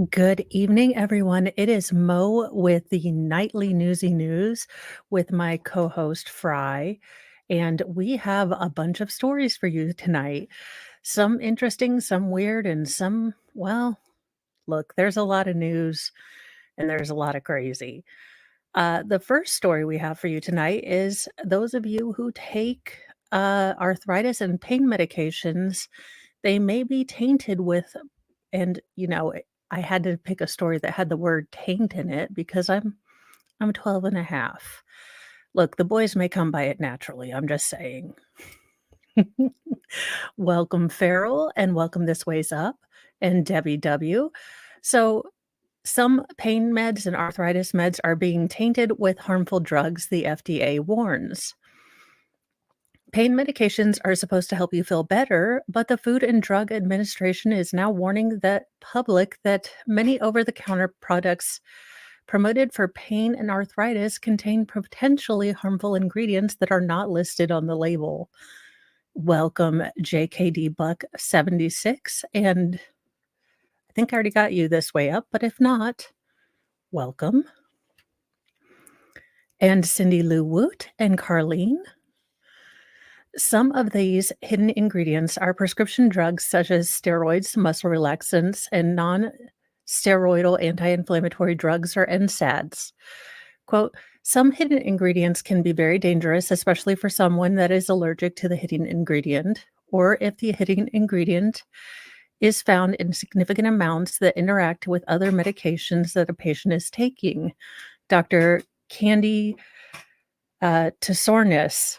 Good evening, everyone. It is Mo with the nightly Newsy News with my co host, Fry. And we have a bunch of stories for you tonight. Some interesting, some weird, and some, well, look, there's a lot of news and there's a lot of crazy. The first story we have for you tonight is those of you who take arthritis and pain medications, they may be tainted with, and I had to pick a story that had the word taint in it because I'm 12 and a half. Look, the boys may come by it naturally. I'm just saying. Welcome, Farrell, and welcome this ways up, and Debbie W. So, some pain meds and arthritis meds are being tainted with harmful drugs, the FDA warns. Pain medications are supposed to help you feel better, but the Food and Drug Administration is now warning the public that many over the counter products promoted for pain and arthritis contain potentially harmful ingredients that are not listed on the label. Welcome, JKD Buck 76. And I think I already got you this way up, but if not, welcome. And Cindy Lou Woot and Carlene. Some of these hidden ingredients are prescription drugs such as steroids, muscle relaxants, and non-steroidal anti-inflammatory drugs or NSAIDs. Quote, some hidden ingredients can be very dangerous, especially for someone that is allergic to the hidden ingredient, or if the hidden ingredient is found in significant amounts that interact with other medications that a patient is taking. Dr. Candy Tesornis,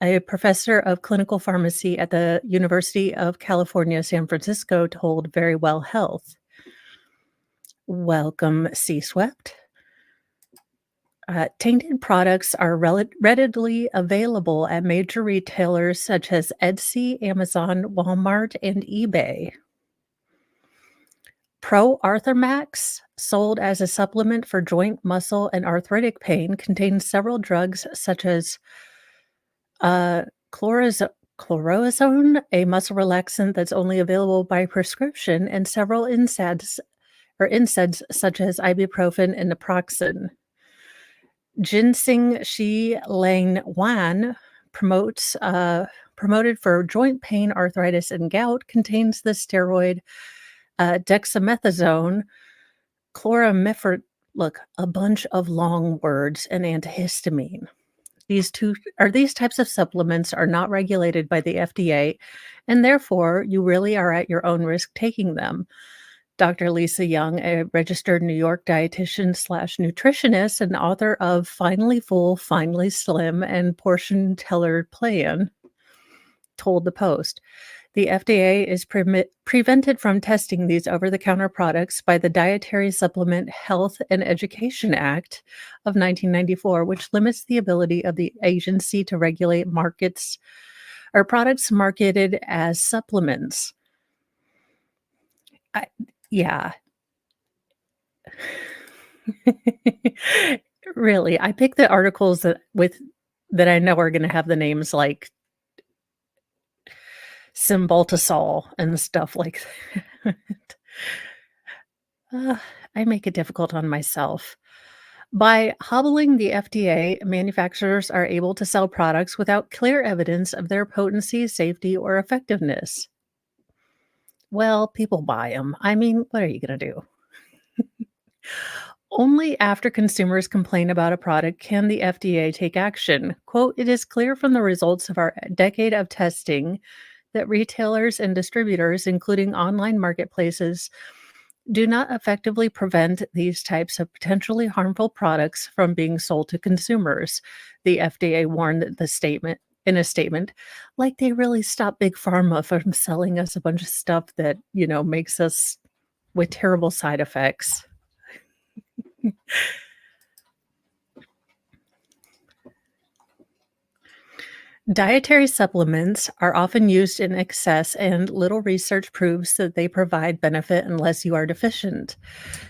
a professor of clinical pharmacy at the University of California, San Francisco, told Very Well Health. Welcome, C-Swept. Tainted products are readily available at major retailers such as Etsy, Amazon, Walmart, and eBay. Pro Arthromax, sold as a supplement for joint, muscle, and arthritic pain, contains several drugs such as chlorozone, a muscle relaxant that's only available by prescription, and several NSAIDs such as ibuprofen and naproxen. Ginseng Shi Lang Wan promoted for joint pain, arthritis, and gout, contains the steroid dexamethasone, chloramifene, look, a bunch of long words, and antihistamine. These types of supplements are not regulated by the FDA, and therefore you really are at your own risk taking them. Dr. Lisa Young, a registered New York dietitian / nutritionist and author of Finally Full, Finally Slim, and Portion Teller Plan, told the Post. The FDA is prevented from testing these over-the-counter products by the Dietary Supplement Health and Education Act of 1994, which limits the ability of the agency to regulate markets or products marketed as supplements. Yeah. Really, I pick the articles that I know are going to have the names like Cymbaltasol and stuff like that. I make it difficult on myself. By hobbling the FDA, manufacturers are able to sell products without clear evidence of their potency, safety, or effectiveness. Well, people buy them. I mean, what are you going to do? Only after consumers complain about a product can the FDA take action. Quote, it is clear from the results of our decade of testing that retailers and distributors, including online marketplaces, do not effectively prevent these types of potentially harmful products from being sold to consumers, the FDA warned in a statement, like they really stopped Big Pharma from selling us a bunch of stuff that, makes us with terrible side effects. Dietary supplements are often used in excess, and little research proves that they provide benefit unless you are deficient.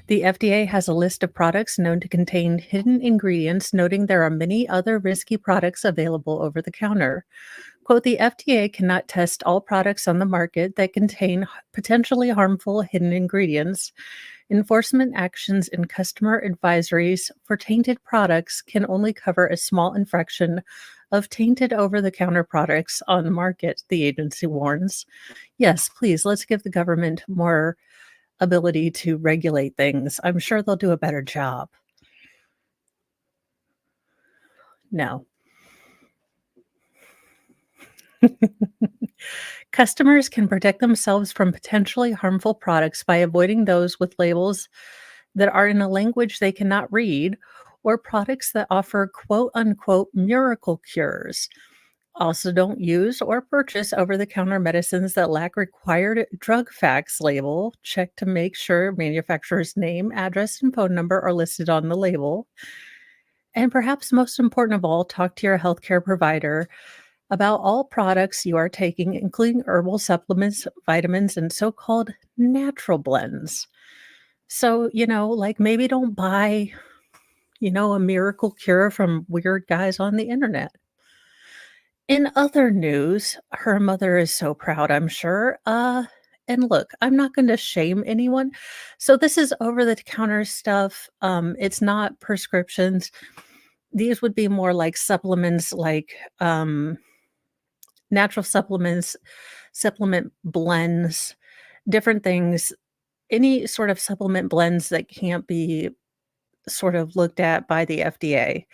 The FDA has a list of products known to contain hidden ingredients, noting there are many other risky products available over the counter. Quote, the FDA cannot test all products on the market that contain potentially harmful hidden ingredients, Enforcement actions and customer advisories for tainted products can only cover a small infraction of tainted over the counter products on the market, the agency warns. Yes, please, let's give the government more ability to regulate things. I'm sure they'll do a better job. No. Customers can protect themselves from potentially harmful products by avoiding those with labels that are in a language they cannot read or products that offer quote unquote miracle cures. Also, don't use or purchase over the counter medicines that lack required drug facts label. Check to make sure manufacturer's name, address, and phone number are listed on the label. And perhaps most important of all, talk to your healthcare provider about all products you are taking, including herbal supplements, vitamins, and so called natural blends. So, like maybe don't buy, a miracle cure from weird guys on the internet. In other news, her mother is so proud, I'm sure. And look, I'm not going to shame anyone. So this is over the counter stuff. It's not prescriptions. These would be more like supplements, like natural supplements, supplement blends, different things, any sort of supplement blends that can't be sort of looked at by the FDA.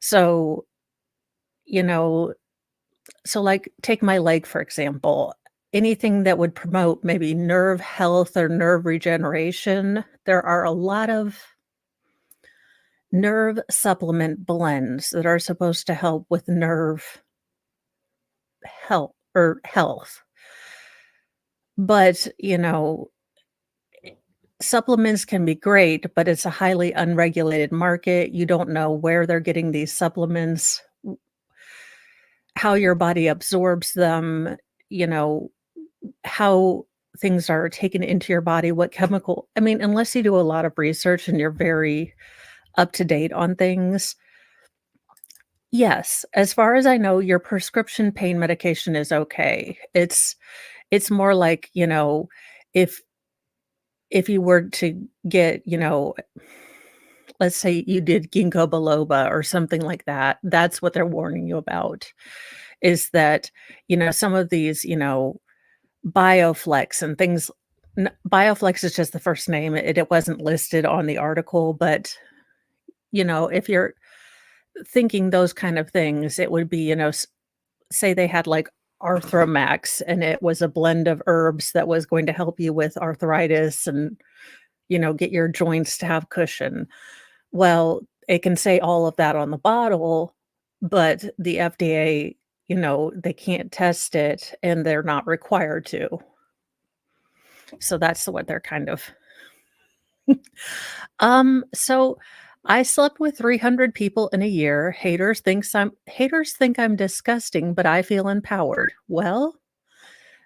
So, you know, so like take my leg, for example. Anything that would promote maybe nerve health or nerve regeneration, there are a lot of nerve supplement blends that are supposed to help with nerve health. But, supplements can be great, but it's a highly unregulated market. You don't know where they're getting these supplements, how your body absorbs them, you know, how things are taken into your body, what chemical unless you do a lot of research and you're very up to date on things. Yes, as far as I know, your prescription pain medication is okay. It's more like, if you were to get, let's say you did ginkgo biloba or something like that, that's what they're warning you about, is that, some of these, Bioflex and things. Bioflex is just the first name. It wasn't listed on the article, but, if you're thinking those kind of things, it would be, say they had like Arthromax and it was a blend of herbs that was going to help you with arthritis and, get your joints to have cushion. Well, it can say all of that on the bottle, but the FDA, they can't test it and they're not required to. So that's what they're kind of. So I slept with 300 people in a year. Haters think I'm disgusting, but I feel empowered. Well,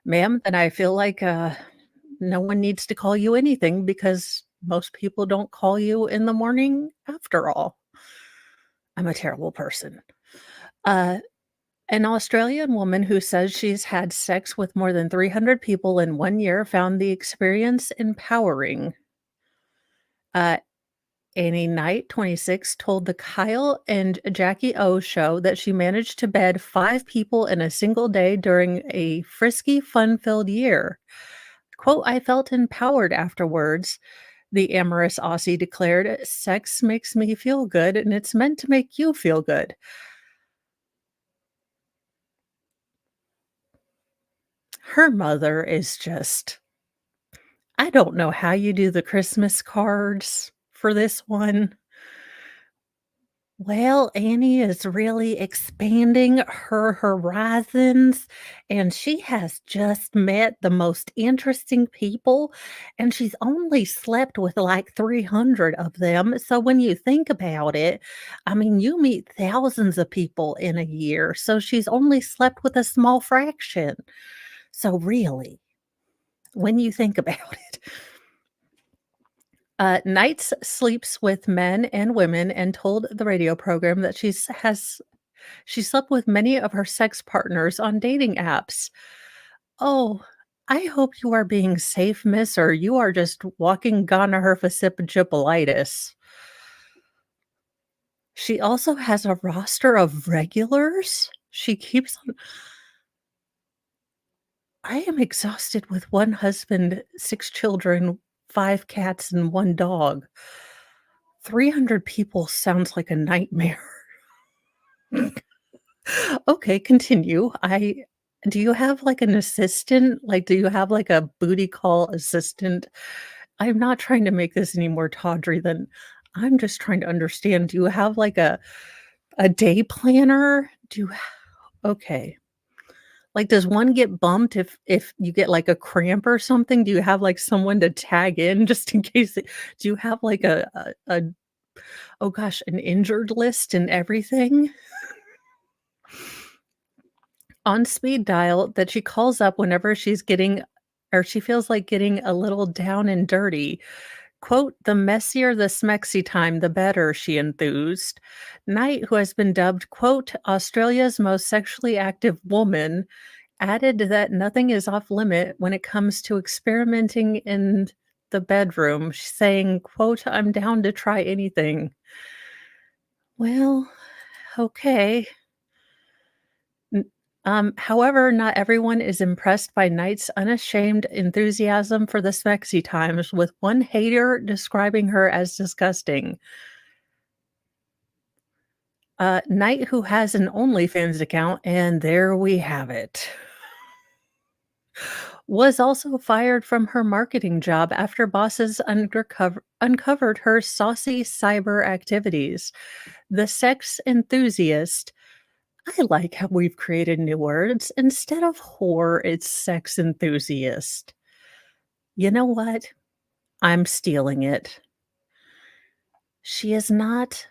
ma'am, then I feel like no one needs to call you anything because most people don't call you in the morning after all. I'm a terrible person. Uh, an Australian woman who says she's had sex with more than 300 people in 1 year found the experience empowering. Uh, Annie Knight, 26, told the Kyle and Jackie O show that she managed to bed 5 people in a single day during a frisky, fun-filled year. Quote, I felt empowered afterwards, the amorous Aussie declared. Sex makes me feel good, and it's meant to make you feel good. Her mother is just I don't know how you do the Christmas cards for this one. Well, Annie is really expanding her horizons, and she has just met the most interesting people, and she's only slept with like 300 of them. So when you think about it, you meet thousands of people in a year, so she's only slept with a small fraction. So really, when you think about it, Knights sleeps with men and women and told the radio program that she slept with many of her sex partners on dating apps. Oh, I hope you are being safe, miss, or you are just walking gonorrhea. She also has a roster of regulars. She keeps on I am exhausted with 1 husband, 6 children, 5 cats, and 1 dog. 300 people sounds like a nightmare. Okay, continue. I Do you have, like, an assistant? Like, do you have, like, a booty call assistant? I'm not trying to make this any more tawdry than I'm just trying to understand. Do you have, like, a day planner? Okay. Like, does one get bumped if you get, like, a cramp or something? Do you have, like, someone to tag in just in case it do you have, like, oh gosh, an injured list and everything? On speed dial that she calls up whenever she's getting or she feels like getting a little down and dirty. Quote, "The messier the smexy time, the better," she enthused. Knight, who has been dubbed, quote, "Australia's most sexually active woman," added that nothing is off limit when it comes to experimenting in the bedroom, saying, quote, "I'm down to try anything." Well, okay. However, not everyone is impressed by Knight's unashamed enthusiasm for the Smexy Times, with one hater describing her as disgusting. Knight, who has an OnlyFans account, and there we have it, was also fired from her marketing job after bosses uncovered her saucy cyber activities. The sex enthusiast I like how we've created new words. Instead of whore, it's sex enthusiast. You know what? I'm stealing it. She is not,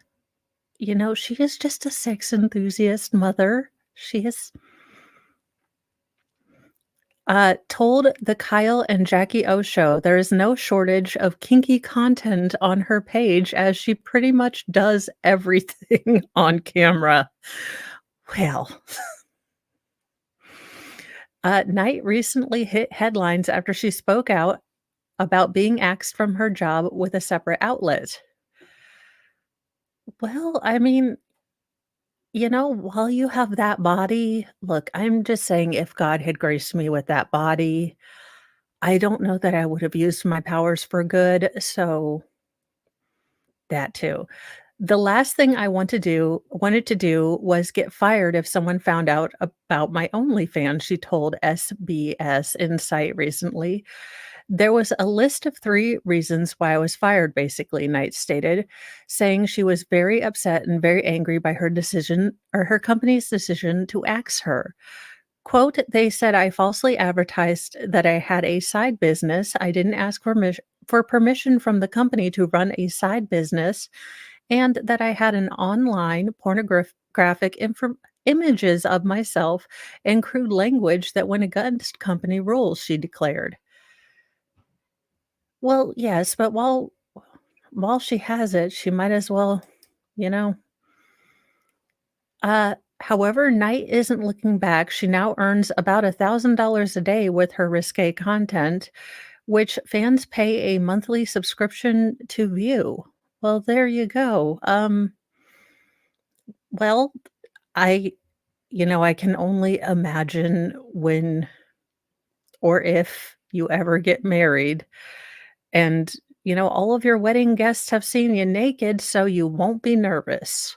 she is just a sex enthusiast mother. She is told the Kyle and Jackie O show there is no shortage of kinky content on her page as she pretty much does everything on camera. Well, Knight recently hit headlines after she spoke out about being axed from her job with a separate outlet. Well, I mean, while you have that body, look, I'm just saying if God had graced me with that body, I don't know that I would have used my powers for good. So that too. The last thing I wanted to do was get fired if someone found out about my OnlyFans, she told SBS Insight recently. There was a list of 3 reasons why I was fired, basically, Knight stated, saying she was very upset and very angry by her decision or her company's decision to axe her. Quote, "They said I falsely advertised that I had a side business. I didn't ask for permission from the company to run a side business, and that I had an online pornographic images of myself and crude language that went against company rules," she declared. Well, yes, but while she has it, she might as well, you know? However, Knight isn't looking back. She now earns about $1,000 a day with her risque content, which fans pay a monthly subscription to view. Well, there you go. Well, I I can only imagine when or if you ever get married and, all of your wedding guests have seen you naked, so you won't be nervous.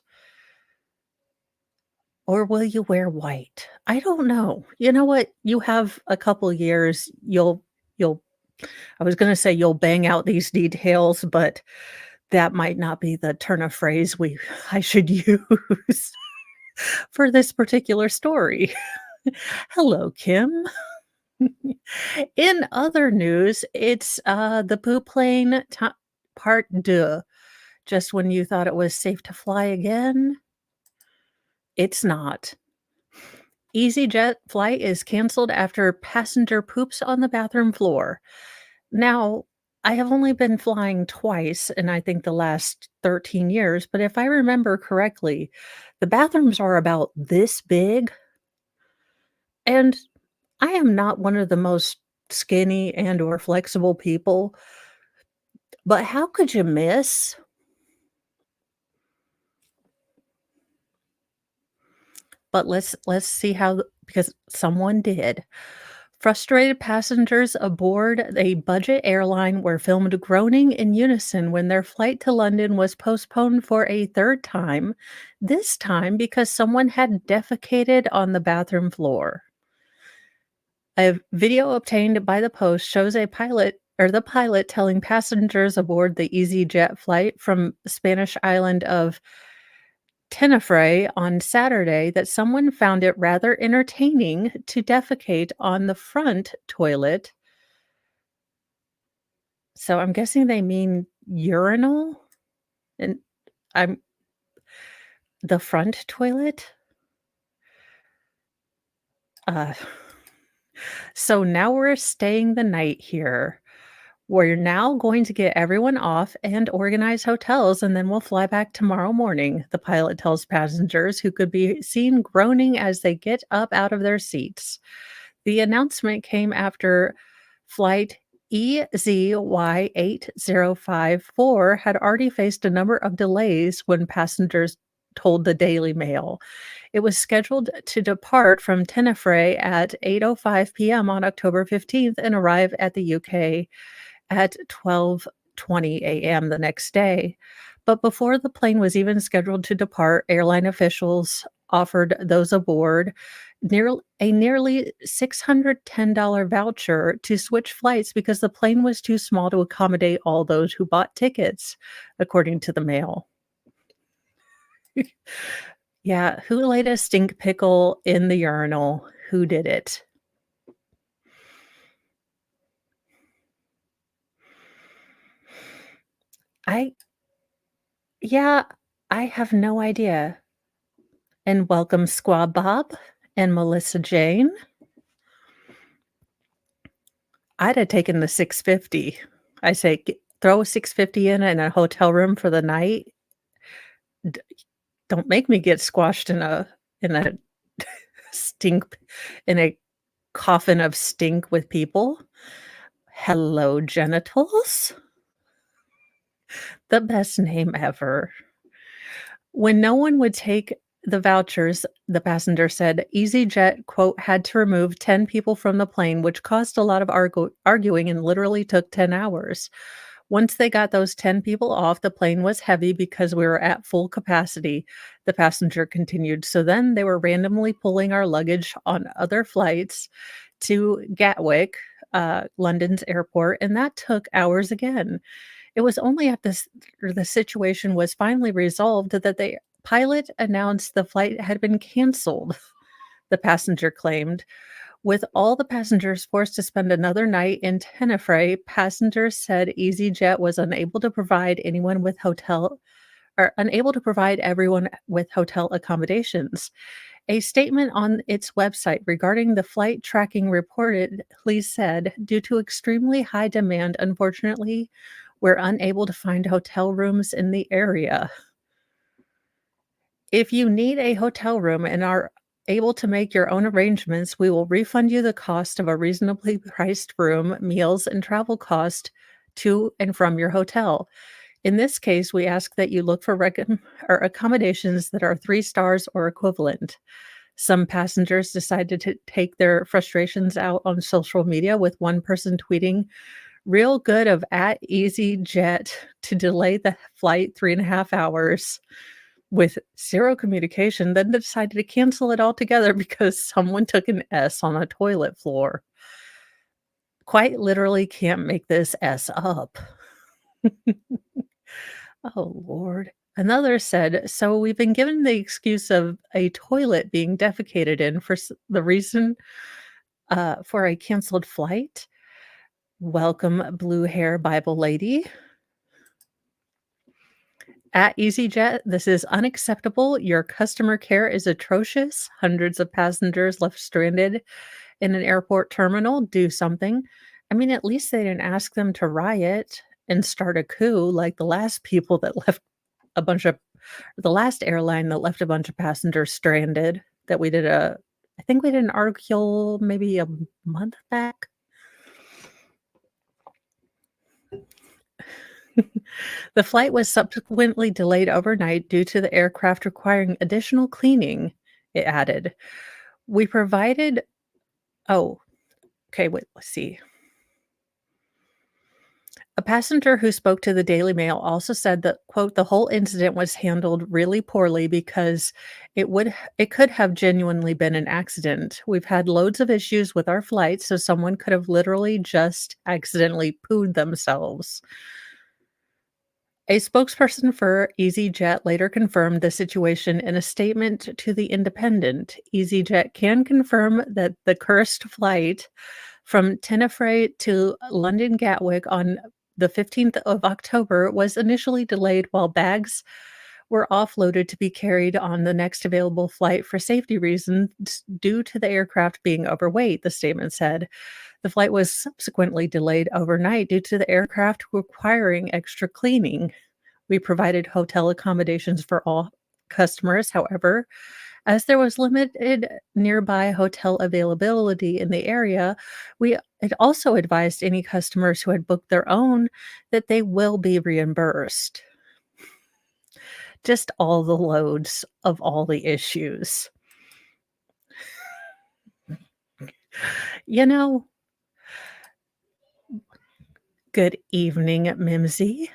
Or will you wear white? I don't know. You know what? You have a couple years. You'll I was gonna say you'll bang out these details, but that might not be the turn of phrase we I should use for this particular story. Hello, Kim. In other news, it's, the poop plane part 2. Just when you thought it was safe to fly again, it's not. EasyJet flight is canceled after passenger poops on the bathroom floor. Now, I have only been flying twice in I think the last 13 years, but if I remember correctly, the bathrooms are about this big, and I am not one of the most skinny and or flexible people, but how could you miss? But let's see how because someone did. Frustrated passengers aboard a budget airline were filmed groaning in unison when their flight to London was postponed for a third time, this time because someone had defecated on the bathroom floor. A video obtained by the Post shows the pilot telling passengers aboard the EasyJet flight from the Spanish island of Tenerife on Saturday that someone found it rather entertaining to defecate on the front toilet. So I'm guessing they mean urinal? And I'm the front toilet? Uh, so now we're staying the night here. We're now going to get everyone off and organize hotels, and then we'll fly back tomorrow morning, the pilot tells passengers who could be seen groaning as they get up out of their seats. The announcement came after flight EZY8054 had already faced a number of delays when passengers told the Daily Mail. It was scheduled to depart from Tenerife at 8:05 p.m. on October 15th and arrive at the UK at 12:20 a.m. the next day. But before the plane was even scheduled to depart, airline officials offered those aboard nearly $610 voucher to switch flights because the plane was too small to accommodate all those who bought tickets, according to the Mail. Yeah, who laid a stink pickle in the urinal? Who did it? I yeah, I have no idea. And welcome Squab Bob and Melissa Jane. I'd have taken the 650. I say throw a 650 in a hotel room for the night. D- don't make me get squashed in a stink in a coffin of stink with people. Hello genitals. The best name ever. When no one would take the vouchers, the passenger said, EasyJet, quote, had to remove 10 people from the plane, which caused a lot of arguing and literally took 10 hours. Once they got those 10 people off, the plane was heavy because we were at full capacity, the passenger continued. So then they were randomly pulling our luggage on other flights to Gatwick, London's airport, and that took hours again. It was only after the situation was finally resolved that the pilot announced the flight had been canceled, the passenger claimed. With all the passengers forced to spend another night in Tenerife, passengers said EasyJet was unable to provide everyone with hotel accommodations. A statement on its website regarding the flight tracking reportedly said, due to extremely high demand, unfortunately, we're unable to find hotel rooms in the area. If you need a hotel room and are able to make your own arrangements, we will refund you the cost of a reasonably priced room, meals, and travel cost to and from your hotel. In this case, we ask that you look for or accommodations that are 3 stars or equivalent. Some passengers decided to take their frustrations out on social media, with one person tweeting, "Real good of at EasyJet to delay the flight 3.5 hours with 0 communication, then decided to cancel it altogether because someone took an S on a toilet floor." Quite literally can't make this S up. Oh, Lord. Another said, "So we've been given the excuse of a toilet being defecated in for the reason for a canceled flight. Welcome, blue hair Bible lady. At EasyJet, this is unacceptable. Your customer care is atrocious. Hundreds of passengers left stranded in an airport terminal. Do something." I mean, at least they didn't ask them to riot and start a coup like the last airline that left a bunch of passengers stranded that I think we did an article maybe a month back. The flight was subsequently delayed overnight due to the aircraft requiring additional cleaning, it added. We provided oh, okay, wait, let's see. A passenger who spoke to the Daily Mail also said that, quote, "The whole incident was handled really poorly because it could have genuinely been an accident. We've had loads of issues with our flights, so someone could have literally just accidentally pooed themselves." A spokesperson for EasyJet later confirmed the situation in a statement to The Independent. EasyJet can confirm that the cursed flight from Tenerife to London Gatwick on the 15th of October was initially delayed while bags were offloaded to be carried on the next available flight for safety reasons due to the aircraft being overweight, the statement said. The flight was subsequently delayed overnight due to the aircraft requiring extra cleaning. We provided hotel accommodations for all customers. However, as there was limited nearby hotel availability in the area, we had also advised any customers who had booked their own that they will be reimbursed. Just all the loads of all the issues. You know, good evening, Mimsy.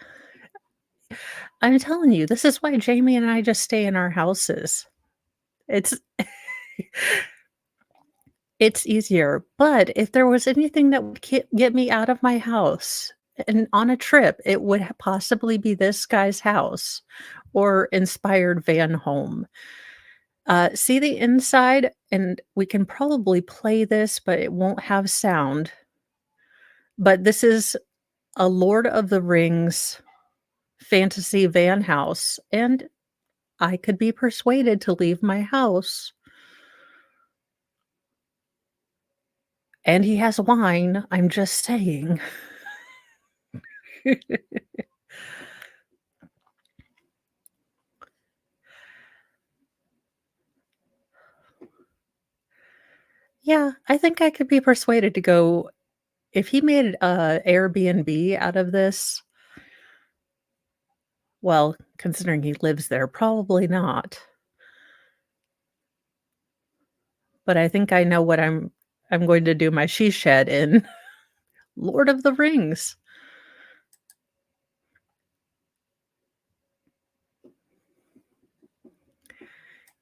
I'm telling you, this is why Jamie and I just stay in our houses. It's it's easier, but if there was anything that would get me out of my house and on a trip, it would possibly be this guy's house or inspired van home. See the inside, and we can probably play this, but it won't have sound. But this is a Lord of the Rings fantasy van house, and I could be persuaded to leave my house. And he has wine, I'm just saying. Yeah, I think I could be persuaded to go if he made a Airbnb out of this, well, considering he lives there, probably not, but I think I know what I'm going to do my she shed in. Lord of the Rings.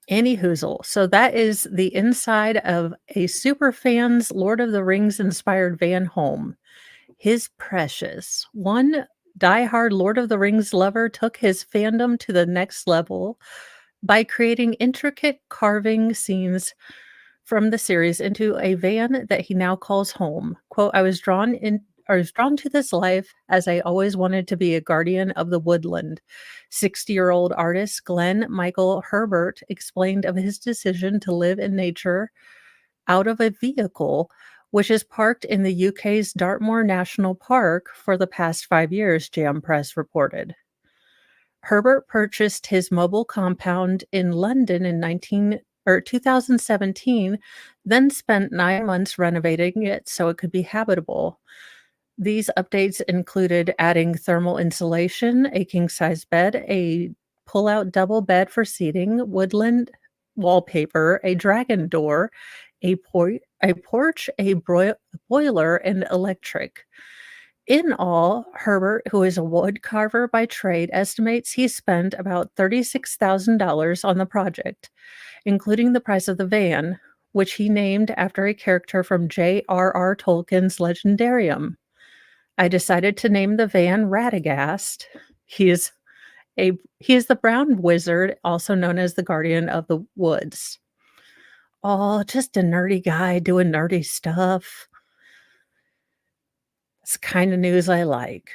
Any Hoozle. So that is the inside of a super fan's Lord of the Rings inspired van home. His precious. One diehard Lord of the Rings lover took his fandom to the next level by creating intricate carving scenes from the series into a van that he now calls home. Quote, I was drawn to this life as I always wanted to be a guardian of the woodland. 60-year-old artist Glenn Michael Herbert explained of his decision to live in nature out of a vehicle which is parked in the UK's Dartmoor National Park for the past 5 years, Jam Press reported. Herbert purchased his mobile compound in London in 2017, then spent 9 months renovating it so it could be habitable. These updates included adding thermal insulation, a king-size bed, a pull-out double bed for seating, woodland wallpaper, a dragon door, a porch, boiler, and electric. In all, Herbert, who is a wood carver by trade, estimates he spent about $36,000 on the project, including the price of the van, which he named after a character from J.R.R. Tolkien's Legendarium. I decided to name the van Radagast. He is he is the brown wizard, also known as the guardian of the woods. Oh, just a nerdy guy doing nerdy stuff. It's the kind of news I like.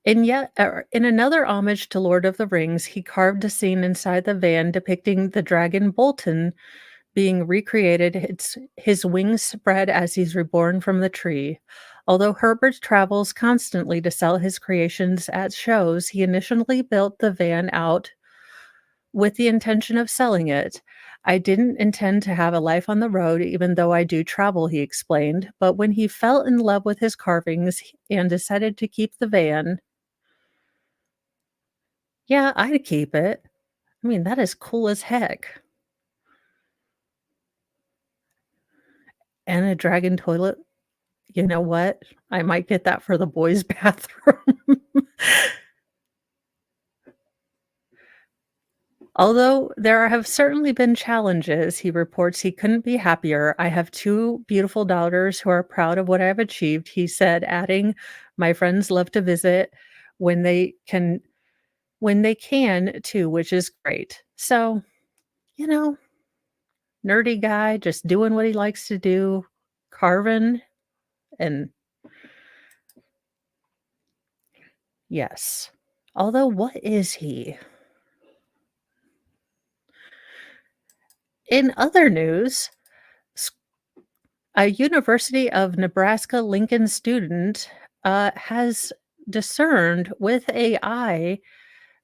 And yet, in another homage to Lord of the Rings, he carved a scene inside the van depicting the dragon Bolton being recreated, his wings spread as he's reborn from the tree. Although Herbert travels constantly to sell his creations at shows, he initially built the van out with the intention of selling it. I didn't intend to have a life on the road, even though I do travel, he explained. But when he fell in love with his carvings and decided to keep the van, yeah, I'd keep it. I mean, that is cool as heck. And a dragon toilet. You know what? I might get that for the boys' bathroom. Although there have certainly been challenges, he reports he couldn't be happier. I have two beautiful daughters who are proud of what I've achieved, he said, adding, my friends love to visit when they can too, which is great. So, you know, nerdy guy just doing what he likes to do, carving and yes. Although what is he? In other news, a University of Nebraska Lincoln student, has discerned with AI,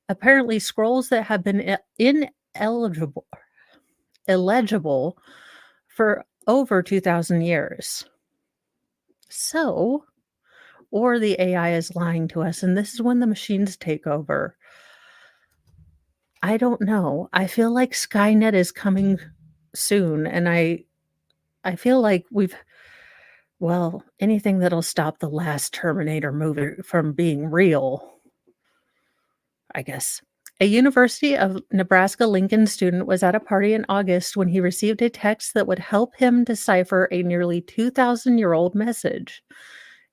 apparently scrolls that have been ineligible illegible for over 2,000 years. So or the AI is lying to us, and this is when the machines take over. I don't know. I feel like Skynet is coming soon, and I feel like anything that'll stop the last Terminator movie from being real, I guess. A University of Nebraska Lincoln student was at a party in August when he received a text that would help him decipher a nearly 2,000-year-old message.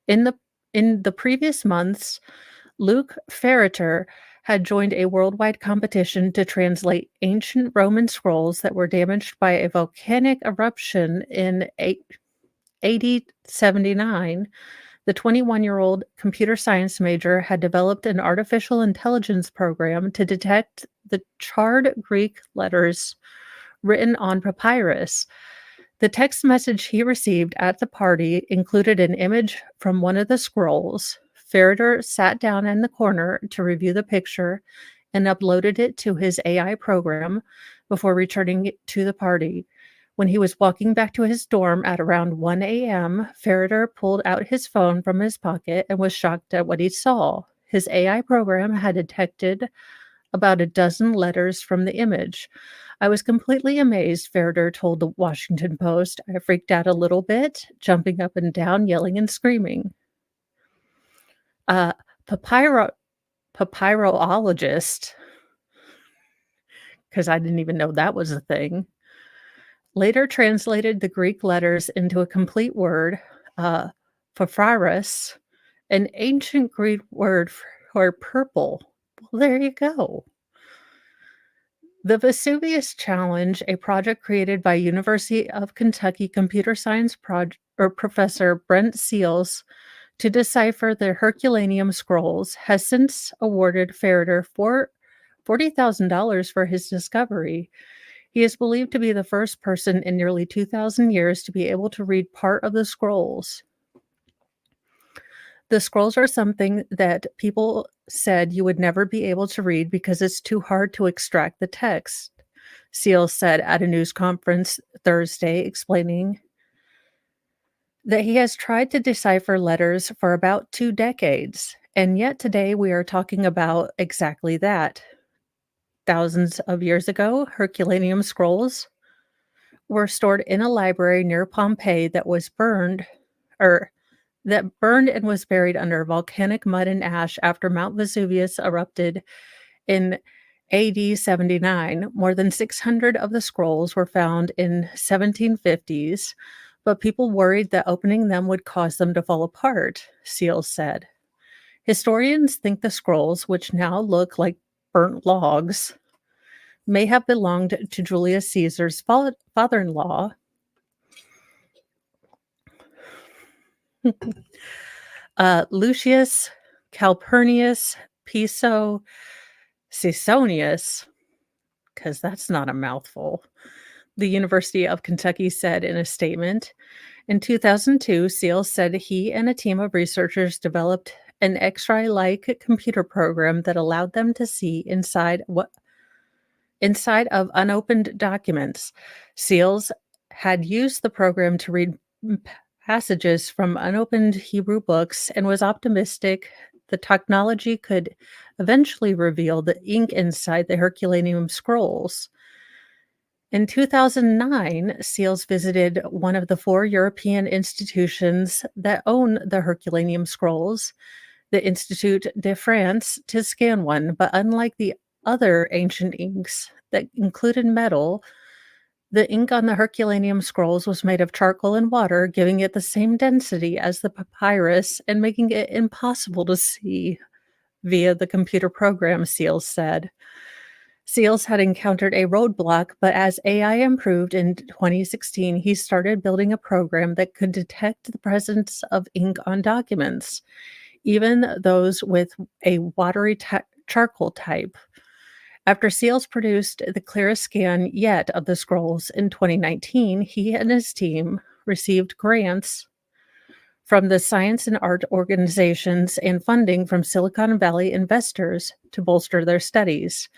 In the previous months, Luke Ferreter had joined a worldwide competition to translate ancient Roman scrolls that were damaged by a volcanic eruption in 8079. The 21-year-old computer science major had developed an artificial intelligence program to detect the charred Greek letters written on papyrus. The text message he received at the party included an image from one of the scrolls. Ferreter sat down in the corner to review the picture and uploaded it to his AI program before returning it to the party. When he was walking back to his dorm at around 1 a.m., Ferreter pulled out his phone from his pocket and was shocked at what he saw. His AI program had detected about a dozen letters from the image. I was completely amazed, Ferreter told the Washington Post. I freaked out a little bit, jumping up and down, yelling and screaming. Papyro papyrologist, because I didn't even know that was a thing, later translated the Greek letters into a complete word, papyrus, an ancient Greek word for purple. Well, there you go. The Vesuvius Challenge, a project created by University of Kentucky computer science professor Brent Seals to decipher the Herculaneum scrolls, has since awarded Ferreter $40,000 for his discovery. He is believed to be the first person in nearly 2,000 years to be able to read part of the scrolls. The scrolls are something that people said you would never be able to read because it's too hard to extract the text, Seals said at a news conference Thursday, explaining that he has tried to decipher letters for about 2 decades, and yet today we are talking about exactly that. Thousands of years ago, Herculaneum scrolls were stored in a library near Pompeii that burned and was buried under volcanic mud and ash after Mount Vesuvius erupted in AD 79. More than 600 of the scrolls were found in 1750s, but people worried that opening them would cause them to fall apart, Seals said. Historians think the scrolls, which now look like burnt logs, may have belonged to Julius Caesar's father-in-law, Lucius Calpurnius Piso Caesonius, because that's not a mouthful, the University of Kentucky said in a statement. In 2002, Seals said he and a team of researchers developed an X-ray-like computer program that allowed them to see inside what inside of unopened documents. SEALs had used the program to read passages from unopened Hebrew books and was optimistic the technology could eventually reveal the ink inside the Herculaneum scrolls. In 2009, SEALs visited one of the four European institutions that own the Herculaneum scrolls, the Institut de France, to scan one, but unlike the other ancient inks that included metal, the ink on the Herculaneum scrolls was made of charcoal and water, giving it the same density as the papyrus and making it impossible to see via the computer program, SEALs said. SEALs had encountered a roadblock, but as AI improved in 2016, he started building a program that could detect the presence of ink on documents, even those with a watery charcoal type. After SEALs produced the clearest scan yet of the scrolls in 2019, he and his team received grants from the science and art organizations and funding from Silicon Valley investors to bolster their studies.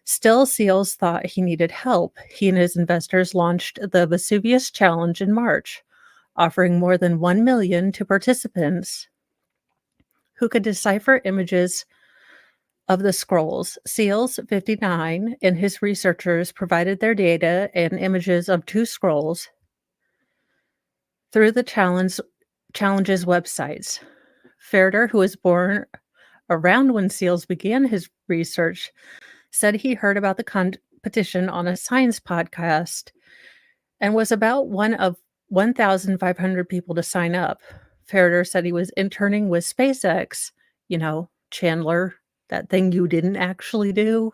Still, SEALs thought he needed help. He and his investors launched the Vesuvius Challenge in March, offering more than 1 million to participants who could decipher images of the scrolls. SEALs 59 and his researchers provided their data and images of two scrolls through the challenge's websites. Ferder, who was born around when SEALs began his research, said he heard about the competition on a science podcast and was about one of 1,500 people to sign up. Ferder said he was interning with SpaceX, Chandler, that thing you didn't actually do,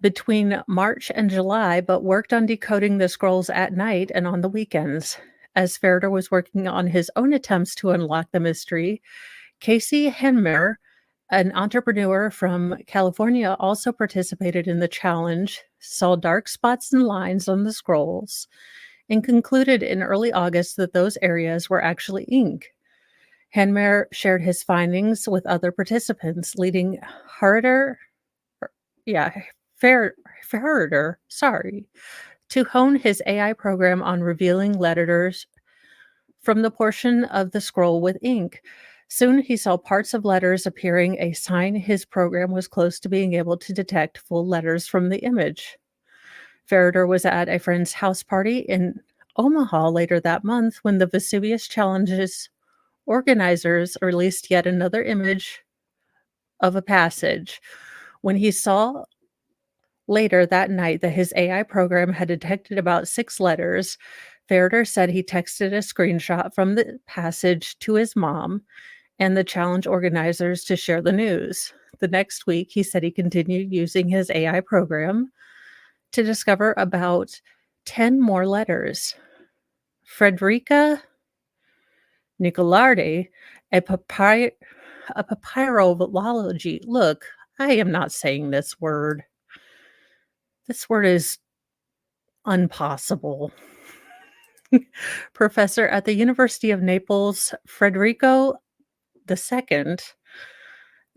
between March and July, but worked on decoding the scrolls at night and on the weekends. As Ferder was working on his own attempts to unlock the mystery, Casey Henmer, an entrepreneur from California, also participated in the challenge, saw dark spots and lines on the scrolls, and concluded in early August that those areas were actually ink. Henmer shared his findings with other participants, leading Ferder, to hone his AI program on revealing letters from the portion of the scroll with ink. Soon he saw parts of letters appearing, a sign his program was close to being able to detect full letters from the image. Ferder was at a friend's house party in Omaha later that month when the Vesuvius Challenge's organizers released yet another image of a passage. When he saw later that night that his AI program had detected about 6 letters, Ferder said he texted a screenshot from the passage to his mom and the challenge organizers to share the news. The next week, he said he continued using his AI program to discover about 10 more letters. Frederica Nicolardi, a papyrology. Look, I am not saying this word. This word is impossible. Professor at the University of Naples, Federico II,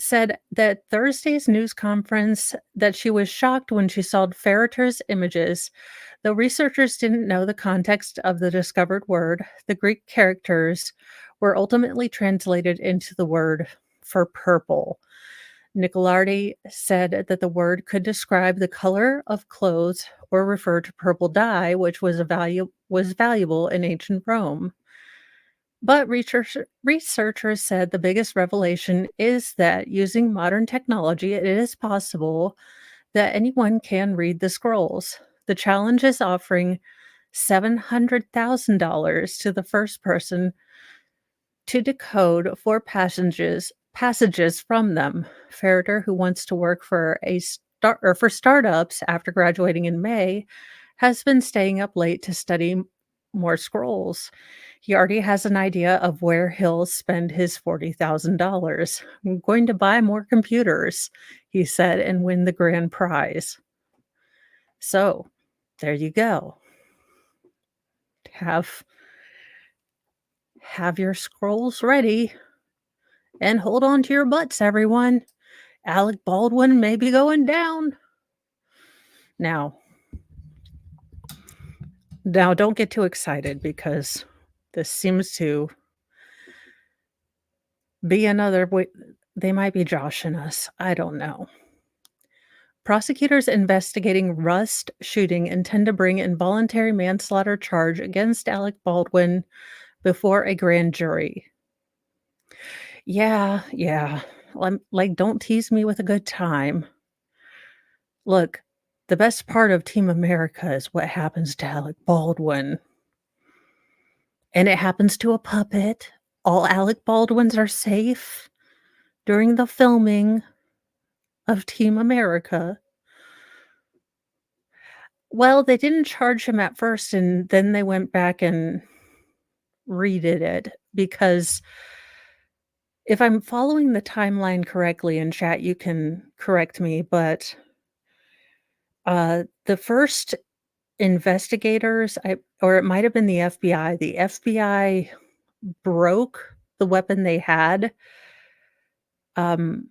said that Thursday's news conference that she was shocked when she saw Ferreter's images. Though researchers didn't know the context of the discovered word, the Greek characters were ultimately translated into the word for purple. Nicolardi said that the word could describe the color of clothes or refer to purple dye, which was valuable in ancient Rome. But researchers said the biggest revelation is that using modern technology, it is possible that anyone can read the scrolls. The challenge is offering $700,000 to the first person to decode 4 passages from them. Ferreter, who wants to work for for startups after graduating in May, has been staying up late to study more scrolls. He already has an idea of where he'll spend his $40,000. I'm going to buy more computers, he said, and win the grand prize. So, there you go. Have your scrolls ready and hold on to your butts, everyone. Alec Baldwin may be going down. Now now don't get too excited because this seems to be another way they might be joshing us, I don't know. Prosecutors investigating Rust shooting intend to bring involuntary manslaughter charge against Alec Baldwin before a grand jury. Yeah, yeah. Like, don't tease me with a good time. Look, the best part of Team America is what happens to Alec Baldwin, and it happens to a puppet. All Alec Baldwins are safe during the filming of Team America. Well, they didn't charge him at first, and then they went back and redid it because if I'm following the timeline correctly in chat, you can correct me, but, the first investigators, or it might have been the FBI broke the weapon they had, um,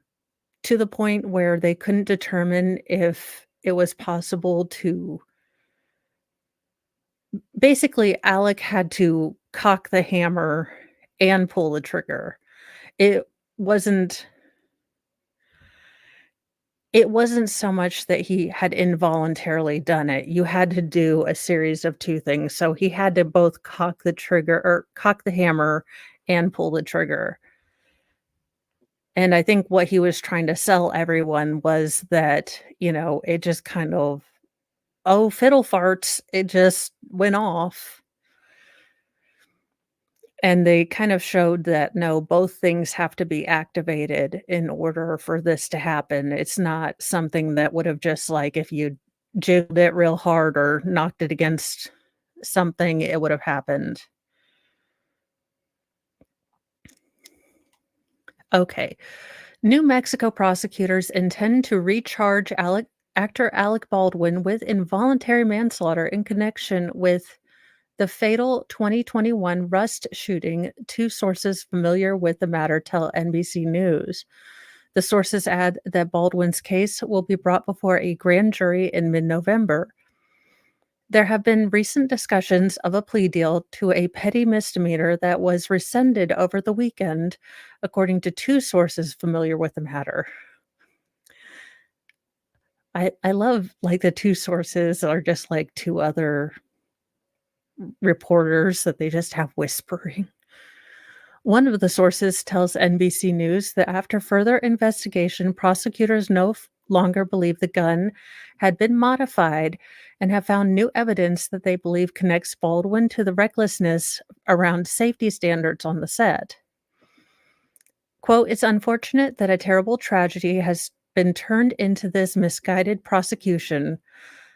to the point where they couldn't determine if it was possible to basically, Alec had to cock the hammer and pull the trigger. It wasn't it wasn't so much that he had involuntarily done it, you had to do a series of 2 things, so he had to both cock the trigger or cock the hammer and pull the trigger, and I think what he was trying to sell everyone was that, it just kind of, "Oh, fiddle farts," it just went off. And they kind of showed that, no, both things have to be activated in order for this to happen. It's not something that would have just like if you jiggled it real hard or knocked it against something, it would have happened. Okay. New Mexico prosecutors intend to recharge actor Alec Baldwin with involuntary manslaughter in connection with the fatal 2021 Rust shooting, two sources familiar with the matter tell NBC News. The sources add that Baldwin's case will be brought before a grand jury in mid November. There have been recent discussions of a plea deal to a petty misdemeanor that was rescinded over the weekend, according to two sources familiar with the matter. I love like the two sources are just like two other reporters that they just have whispering. One of the sources tells NBC News that after further investigation, prosecutors no longer believe the gun had been modified and have found new evidence that they believe connects Baldwin to the recklessness around safety standards on the set. Quote, "It's unfortunate that a terrible tragedy has been turned into this misguided prosecution,"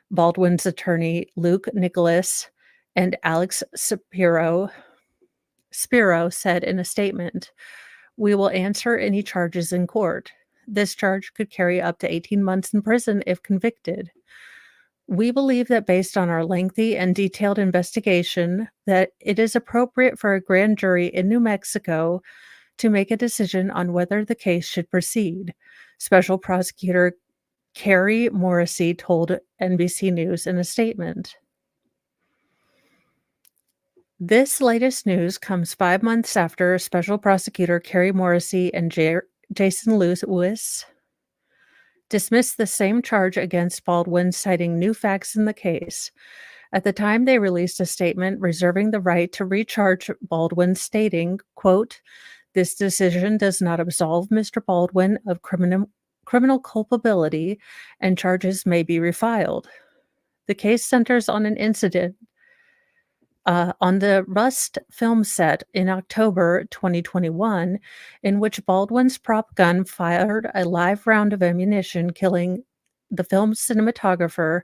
Baldwin's attorney Luke Nicholas and Alex Spiro said in a statement. "We will answer any charges in court. This charge could carry up to 18 months in prison if convicted. We believe that based on our lengthy and detailed investigation, that it is appropriate for a grand jury in New Mexico to make a decision on whether the case should proceed," Special Prosecutor Carrie Morrissey told NBC News in a statement. This latest news comes 5 months after Special Prosecutor Carrie Morrissey and Jason Lewis dismissed the same charge against Baldwin, citing new facts in the case. At the time, they released a statement reserving the right to recharge Baldwin, stating, quote, "This decision does not absolve Mr. Baldwin of criminal culpability, and charges may be refiled." The case centers on an incident on the Rust film set in October 2021, in which Baldwin's prop gun fired a live round of ammunition, killing the film's cinematographer,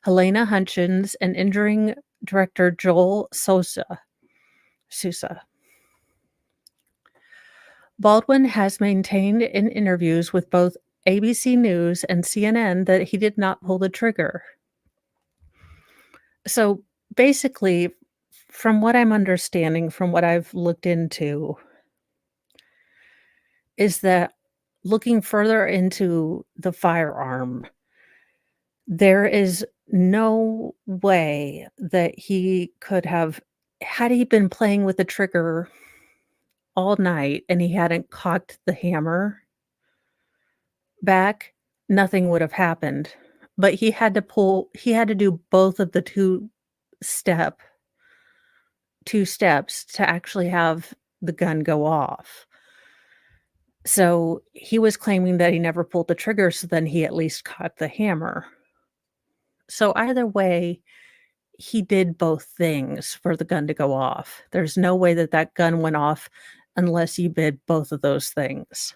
Helena Hutchins, and injuring director Joel Sousa. Baldwin has maintained in interviews with both ABC News and CNN that he did not pull the trigger. So basically, from what I'm understanding, from what I've looked into, is that looking further into the firearm, there is no way that he could have had he been playing with the trigger all night and he hadn't cocked the hammer back, nothing would have happened. But he had to do both of the step 2 steps to actually have the gun go off. So, he was claiming that he never pulled the trigger, so then he at least caught the hammer. So, either way, he did both things for the gun to go off. There's no way that that gun went off unless you did both of those things.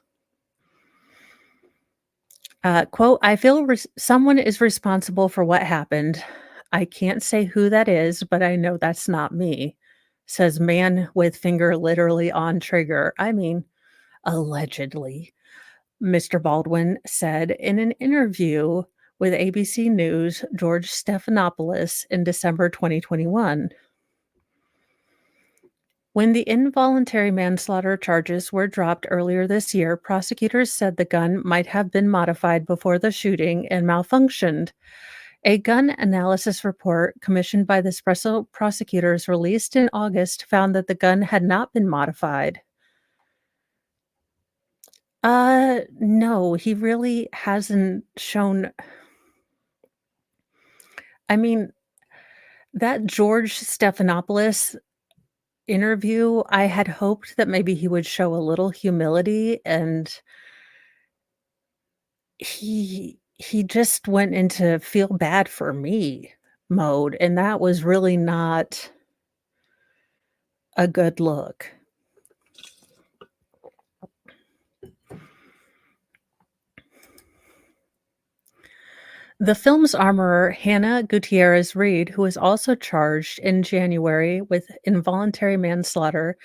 Quote, "I feel someone is responsible for what happened. I can't say who that is, but I know that's not me," says man with finger literally on trigger. I mean, allegedly. Mr. Baldwin said in an interview with ABC News' George Stephanopoulos in December 2021. When the involuntary manslaughter charges were dropped earlier this year, prosecutors said the gun might have been modified before the shooting and malfunctioned. A gun analysis report commissioned by the special prosecutors released in August found that the gun had not been modified. No, he really hasn't shown. I mean, that George Stephanopoulos interview, I had hoped that maybe he would show a little humility, and he just went into feel bad for me mode, and that was really not a good look. The film's armorer, Hannah Gutierrez Reed, who was also charged in January with involuntary manslaughter.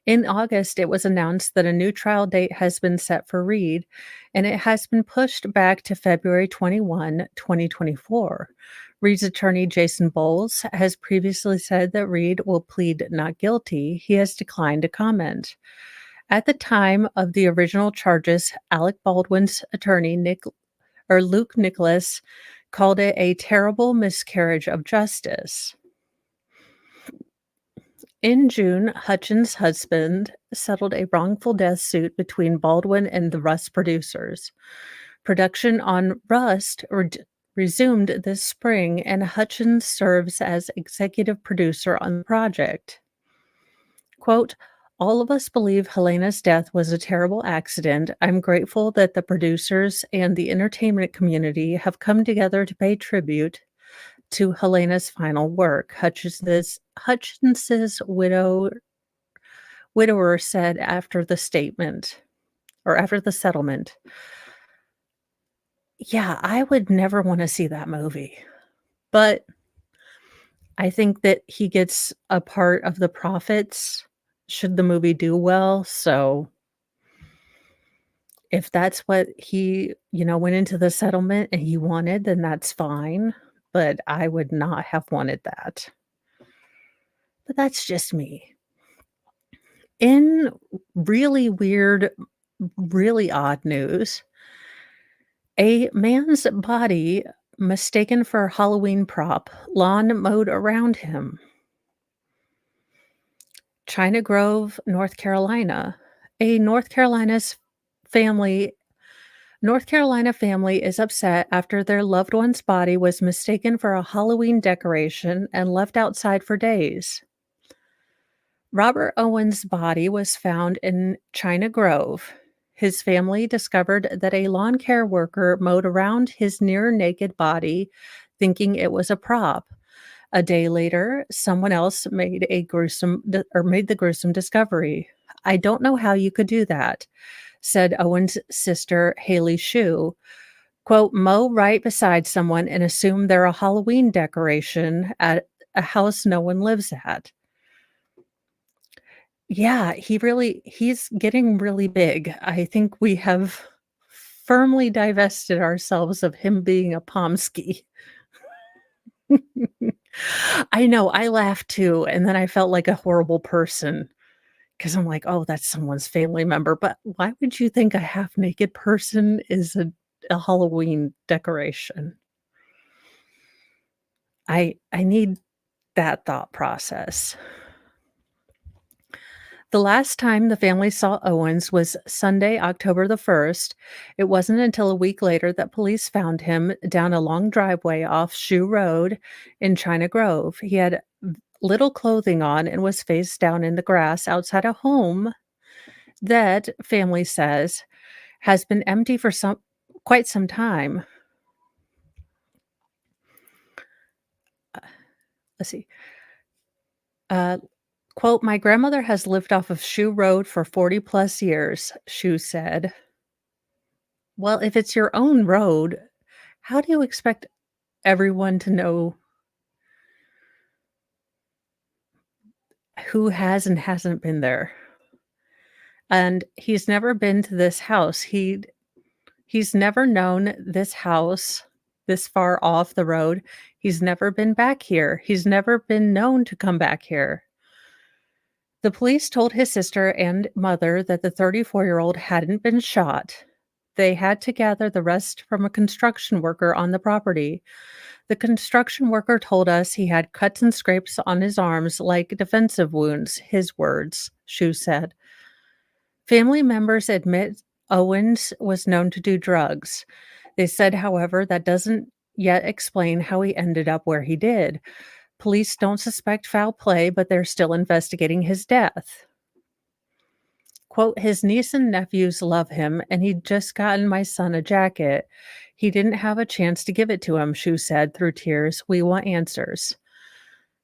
In August, it was announced that a new trial date has been set for Reed, and it has been pushed back to February 21, 2024. Reed's attorney, Jason Bowles, has previously said that Reed will plead not guilty. He has declined to comment. At the time of the original charges, Alec Baldwin's attorney, Luke Nicholas, called it a terrible miscarriage of justice. In June, Hutchins' husband settled a wrongful death suit between Baldwin and the Rust producers. Production on Rust resumed this spring, and Hutchins serves as executive producer on the project. Quote, "All of us believe Helena's death was a terrible accident. I'm grateful that the producers and the entertainment community have come together to pay tribute to Helena's final work," Hutchins's widower said after the settlement. Yeah, I would never wanna see that movie, but I think that he gets a part of the profits should the movie do well, so if that's what he, went into the settlement and he wanted, then that's fine, but I would not have wanted that. But that's just me. In really weird, really odd news, a man's body mistaken for a Halloween prop, lawn mowed around him. China Grove, North Carolina. A family North Carolina family is upset after their loved one's body was mistaken for a Halloween decoration and left outside for days. Robert Owen's body was found in China Grove. His family discovered that a lawn care worker mowed around his near naked body, thinking it was a prop. A day later, someone else made the gruesome discovery. "I don't know how you could do that," said Owen's sister, Haley Shue. Quote, "Mow right beside someone and assume they're a Halloween decoration at a house no one lives at." Yeah, he's getting really big. I think we have firmly divested ourselves of him being a Pomsky. I know, I laughed too, and then I felt like a horrible person 'Cause I'm like, "Oh, that's someone's family member," but why would you think a half-naked person is a Halloween decoration? I need that thought process. The last time the family saw Owens was Sunday, October the 1st. It wasn't until a week later that police found him down a long driveway off Shoe Road in China Grove. He had little clothing on and was face down in the grass outside a home that, family says, has been empty for quite some time. Uh, let's see. Uh, Quote, "My grandmother has lived off of Shoe Road for 40 plus years," Shoe said. Well, if it's your own road, how do you expect everyone to know who has and hasn't been there? And he's never been to this house. He's never known this house this far off the road. He's never been back here. He's never been known to come back here. The police told his sister and mother that the 34-year-old hadn't been shot. They had to gather the rest from a construction worker on the property. The construction worker told us he had cuts and scrapes on his arms like defensive wounds, his words, Shu said. Family members admit Owens was known to do drugs. They said, however, that doesn't yet explain how he ended up where he did. Police don't suspect foul play, but they're still investigating his death. Quote, "His niece and nephews love him, and he'd just gotten my son a jacket. He didn't have a chance to give it to him," Shu said through tears. "We want answers."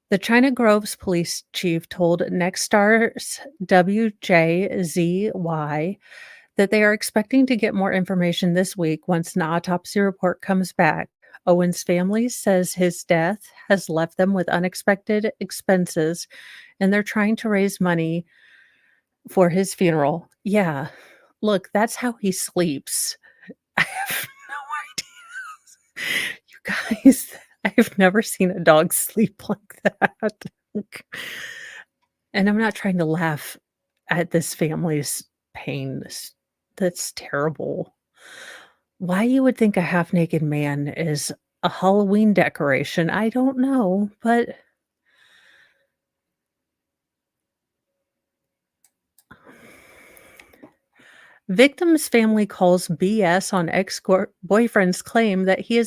The China Grove's police chief told Nextstar's WJZY that they are expecting to get more information this week once an autopsy report comes back. Owen's family says his death has left them with unexpected expenses, and they're trying to raise money for his funeral. Yeah. Look, that's how he sleeps. I have no idea. You guys, I have never seen a dog sleep like that. And I'm not trying to laugh at this family's pain. That's terrible. Why you would think a half-naked man is a Halloween decoration, I don't know, but victim's family calls BS on ex-boyfriend's claim that he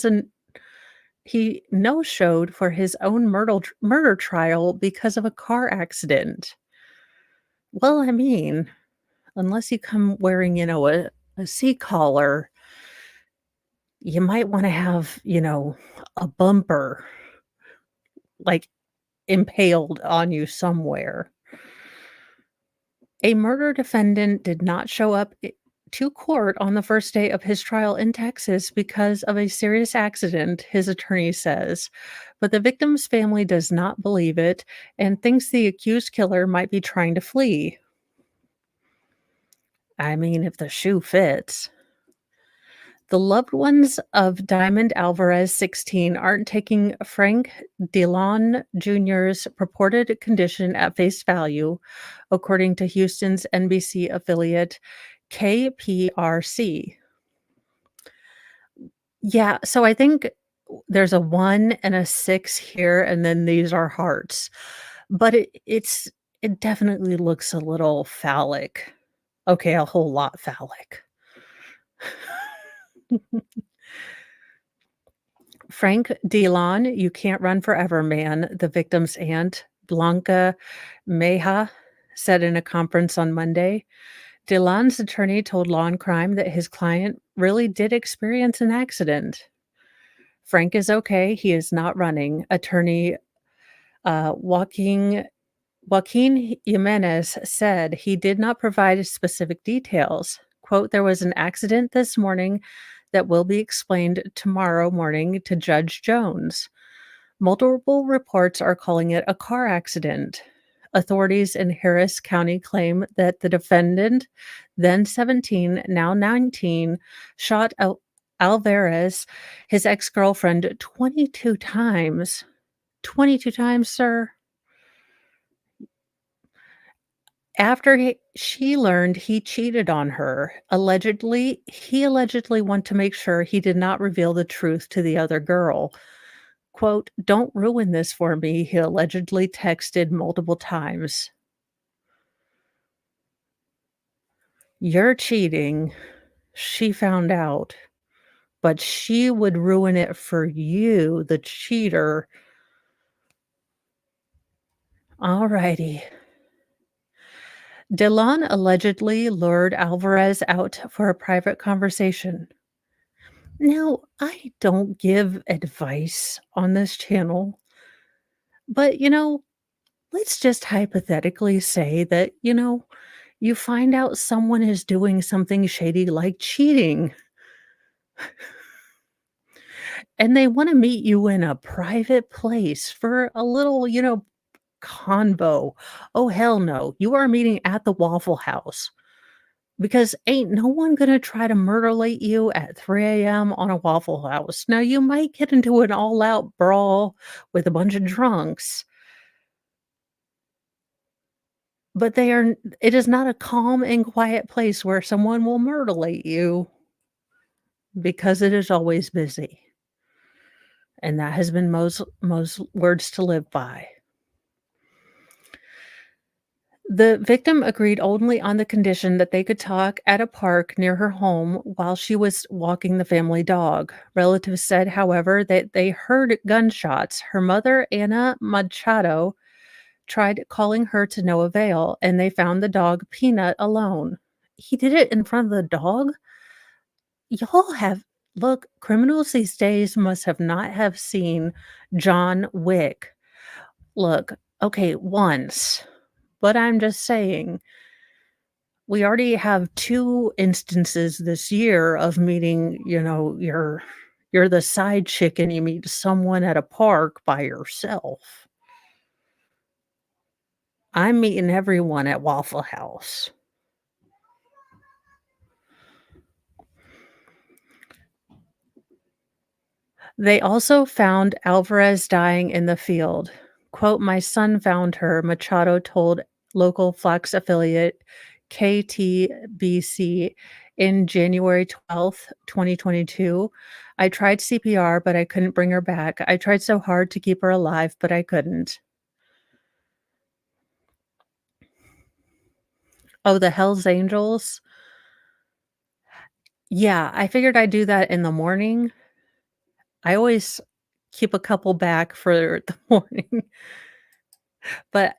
no-showed for his own murder trial because of a car accident. Well, I mean, unless you come wearing, a seat collar, you might wanna have, a bumper, like, impaled on you somewhere. A murder defendant did not show up to court on the first day of his trial in Texas because of a serious accident, his attorney says. But the victim's family does not believe it and thinks the accused killer might be trying to flee. I mean, if the shoe fits. The loved ones of Diamond Alvarez, 16, aren't taking Frank DeLon Jr.'s purported condition at face value, according to Houston's NBC affiliate KPRC. Yeah, so I think there's a 1 and a 6 here, and then these are hearts. But it definitely looks a little phallic. Okay, a whole lot phallic. Frank Delon, "You can't run forever, man," the victim's aunt, Blanca Meja, said in a conference on Monday. Delon's attorney told Law and Crime that his client really did experience an accident. Frank is okay. He is not running. Attorney Joaquin Jimenez said he did not provide specific details. Quote, "There was an accident this morning that will be explained tomorrow morning to Judge Jones. Multiple reports are calling it a car accident." Authorities in Harris County claim that the defendant, then 17, now 19, shot Alvarez, his ex-girlfriend, 22 times. 22 times, sir? After she learned he cheated on her, he allegedly wanted to make sure he did not reveal the truth to the other girl. Quote, "Don't ruin this for me," he allegedly texted multiple times. "You're cheating." She found out, but she would ruin it for you, the cheater. Alrighty. Delon allegedly lured Alvarez out for a private conversation. Now, I don't give advice on this channel, but let's just hypothetically say that, you find out someone is doing something shady like cheating, and they want to meet you in a private place for a little, convo. Oh, hell no. You are meeting at the Waffle House because ain't no one gonna try to murderate you at 3 a.m. on a Waffle House. Now, you might get into an all out brawl with a bunch of drunks, but it is not a calm and quiet place where someone will murderate you because it is always busy. And that has been most words to live by. The victim agreed only on the condition that they could talk at a park near her home while she was walking the family dog. Relatives said, however, that they heard gunshots. Her mother, Anna Machado, tried calling her to no avail, and they found the dog Peanut alone. He did it in front of the dog? Y'all have look, criminals these days must have not have seen John Wick. Look, okay, once, but I'm just saying, we already have 2 instances this year of meeting, you're the side chick and you meet someone at a park by yourself. I'm meeting everyone at Waffle House. They also found Alvarez dying in the field. Quote, "My son found her," Machado told local Fox affiliate KTBC in January 12th, 2022. "I tried CPR, but I couldn't bring her back. I tried so hard to keep her alive, but I couldn't." Oh, the Hells Angels? Yeah, I figured I'd do that in the morning. I always keep a couple back for the morning, but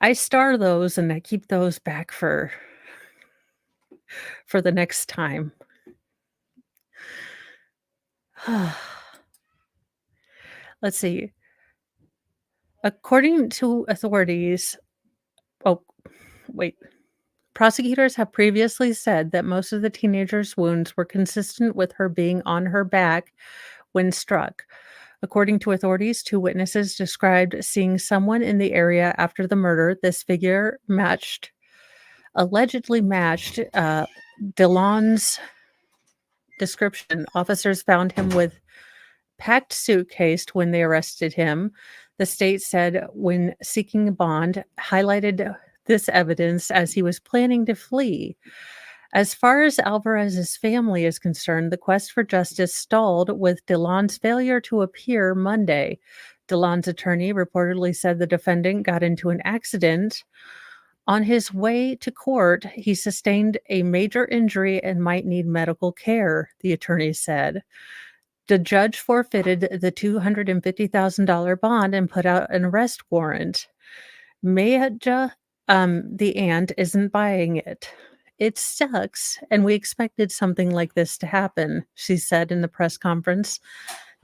I star those and I keep those back for the next time. Let's see. According to authorities, oh, wait. Prosecutors have previously said that most of the teenager's wounds were consistent with her being on her back when struck. According to authorities, 2 witnesses described seeing someone in the area after the murder. This figure allegedly matched Delon's description. Officers found him with packed suitcase when they arrested him. The state said when seeking bond, highlighted this evidence as he was planning to flee. As far as Alvarez's family is concerned, the quest for justice stalled with Delon's failure to appear Monday. Delon's attorney reportedly said the defendant got into an accident. On his way to court, he sustained a major injury and might need medical care, the attorney said. The judge forfeited the $250,000 bond and put out an arrest warrant. Maja, the aunt, isn't buying it. "It sucks, and we expected something like this to happen," she said in the press conference.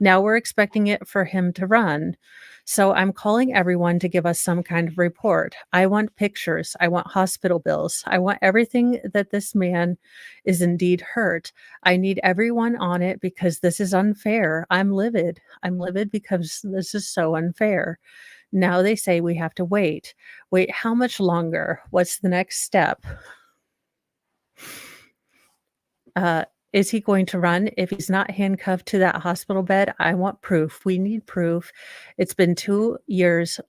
"Now we're expecting it for him to run. So I'm calling everyone to give us some kind of report. I want pictures. I want hospital bills. I want everything that this man is indeed hurt. I need everyone on it because this is unfair. I'm livid. I'm livid because this is so unfair. Now they say we have to wait. Wait, how much longer? What's the next step? Is he going to run? If he's not handcuffed to that hospital bed, I want proof. We need proof. It's been 2 years.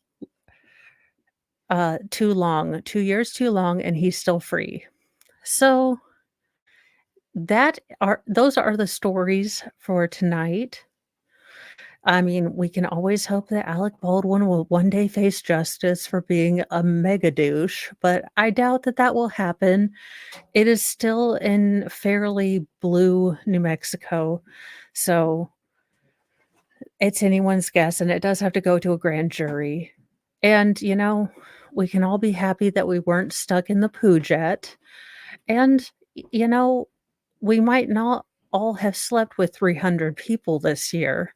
too long, 2 years too long, and he's still free. So, that are those are the stories for tonight. I mean, we can always hope that Alec Baldwin will one day face justice for being a mega douche, but I doubt that that will happen. It is still in fairly blue New Mexico, so it's anyone's guess, and it does have to go to a grand jury. And, we can all be happy that we weren't stuck in the poo jet, and, you know, we might not all have slept with 300 people this year,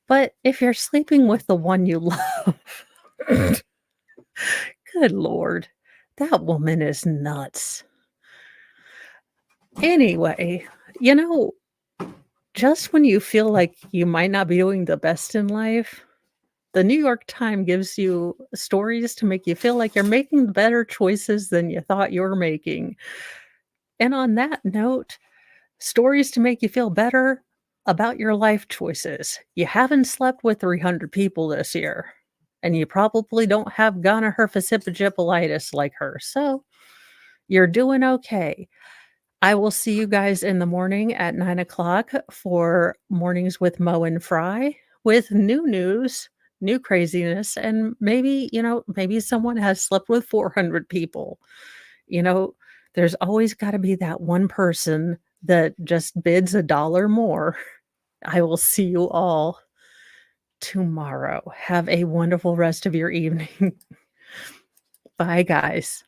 but if you're sleeping with the one you love, good lord, that woman is nuts. Anyway, you know, just when you feel like you might not be doing the best in life, the New York Times gives you stories to make you feel like you're making better choices than you thought you were making. And on that note, stories to make you feel better about your life choices. You haven't slept with 300 people this year, and you probably don't have gonorrhea like her, so you're doing okay. I will see you guys in the morning at 9 o'clock for Mornings with Mo and Fry with new news, new craziness, and maybe someone has slept with 400 people. You know, there's always gotta be that one person that just bids a dollar more. I will see you all tomorrow. Have a wonderful rest of your evening. Bye, guys.